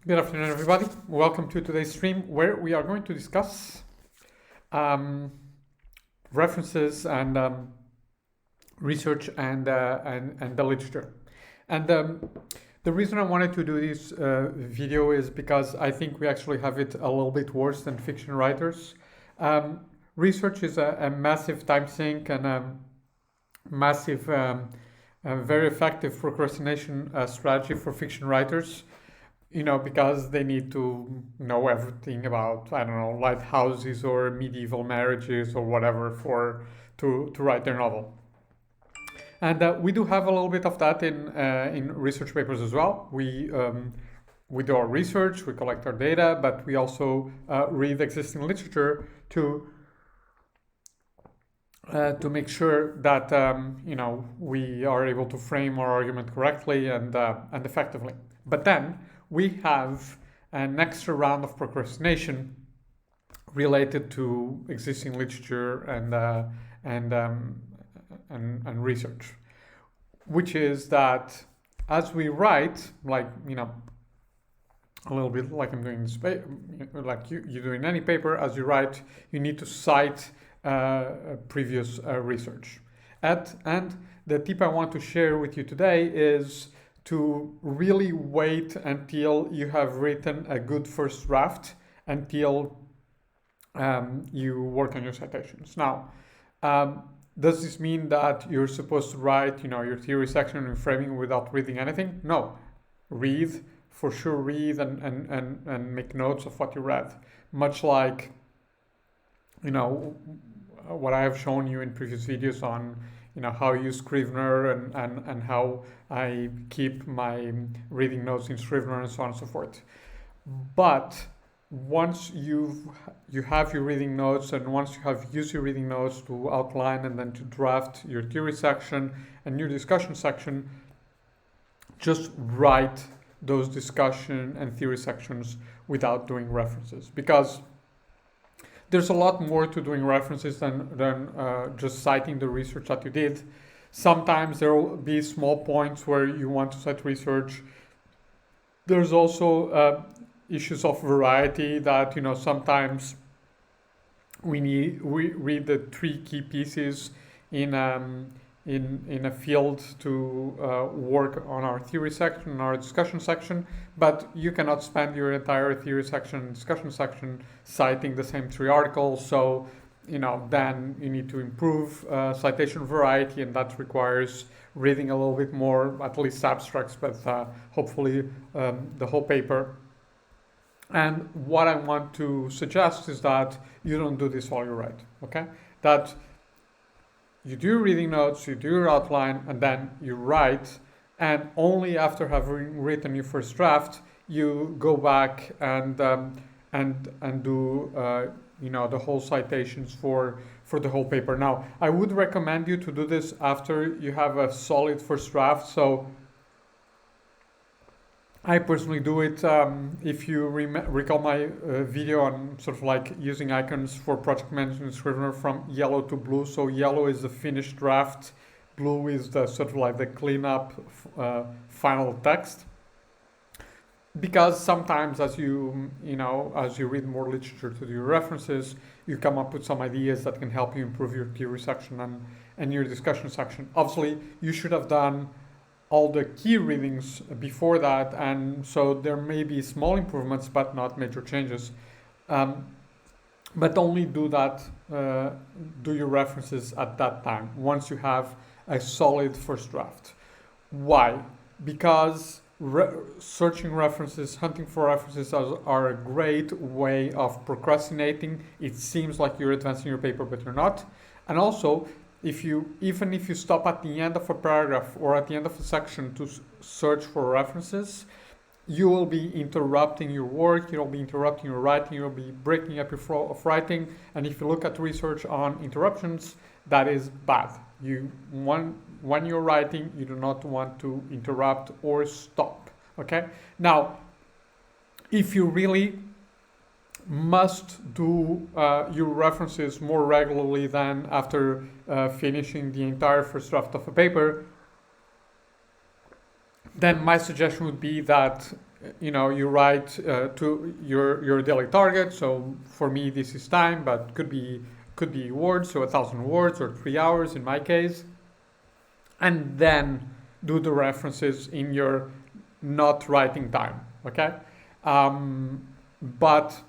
Good afternoon, everybody. Welcome to today's stream where we are going to discuss references and research and the literature. And the reason I wanted to do this video is because I think we actually have it a little bit worse than fiction writers. Research is a massive time sink and a massive, very effective procrastination strategy for fiction writers. Because they need to know everything about, I don't know, lighthouses or medieval marriages or whatever to write their novel. And we do have a little bit of that in research papers as well. We do our research, we collect our data, but we also read existing literature to make sure that we are able to frame our argument correctly and effectively. But then we have an extra round of procrastination related to existing literature and research, which is that as we write, a little bit like I'm doing this, like you do in any paper, as you write, you need to cite previous research. And the tip I want to share with you today is to really wait until you have written a good first draft until you work on your citations. Now, does this mean that you're supposed to write, your theory section and framing without reading anything? No. Read, for sure read and make notes of what you read. Much like, what I have shown you in previous videos on how I use Scrivener and how I keep my reading notes in Scrivener and so on and so forth. But once you have your reading notes and once you have used your reading notes to outline and then to draft your theory section and your discussion section, just write those discussion and theory sections without doing references, because there's a lot more to doing references than just citing the research that you did. Sometimes there will be small points where you want to cite research. There's also issues of variety that, sometimes we read the three key pieces in a field to work on our theory section, our discussion section, but you cannot spend your entire theory section and discussion section citing the same three articles. So, then you need to improve citation variety, and that requires reading a little bit more, at least abstracts, but hopefully the whole paper. And what I want to suggest is that you don't do this while you write, okay? That you do reading notes, you do your outline, and then you write, and only after having written your first draft, you go back and do the whole citations for the whole paper. Now, I would recommend you to do this after you have a solid first draft. So I personally do it. If you recall my video on sort of like using icons for project management Scrivener from yellow to blue. So yellow is the finished draft, blue is the sort of like the cleanup final text. Because sometimes as you read more literature to do your references, you come up with some ideas that can help you improve your theory section and your discussion section. Obviously, you should have done all the key readings before that, and so there may be small improvements but not major changes. But only do that, do your references at that time, once you have a solid first draft. Why? Because searching references, hunting for references are a great way of procrastinating. It seems like you're advancing your paper, but you're not. And also, even if you stop at the end of a paragraph or at the end of a section to search for references, you will be interrupting your work, you'll be interrupting your writing, you'll be breaking up your flow of writing. And if you look at research on interruptions, that is bad. When you're writing, you do not want to interrupt or stop, okay? Now, if you really must do your references more regularly than after finishing the entire first draft of a paper, then my suggestion would be that you write to your daily target. So for me, this is time, but could be words, so 1,000 words or 3 hours in my case, and then do the references in your not writing time. Okay, but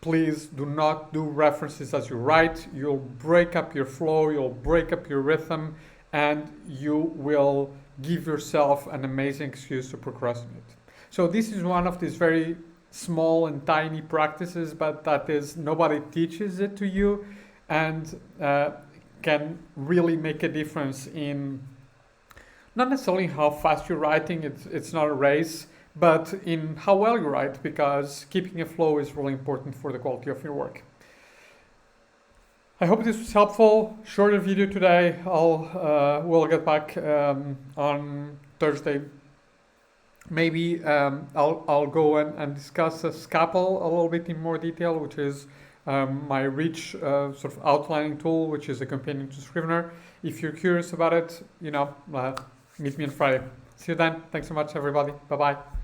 please do not do references as you write. You'll break up your flow, you'll break up your rhythm, and you will give yourself an amazing excuse to procrastinate. So this is one of these very small and tiny practices, but that is nobody teaches it to you, and can really make a difference in not necessarily how fast you're writing. It's not a race, but in how well you write, because keeping a flow is really important for the quality of your work. I hope this was helpful. Shorter video today. We'll get back on Thursday. Maybe I'll go and discuss a scalpel a little bit in more detail, which is my rich sort of outlining tool, which is a companion to Scrivener. If you're curious about it, meet me on Friday. See you then. Thanks so much, everybody. Bye bye.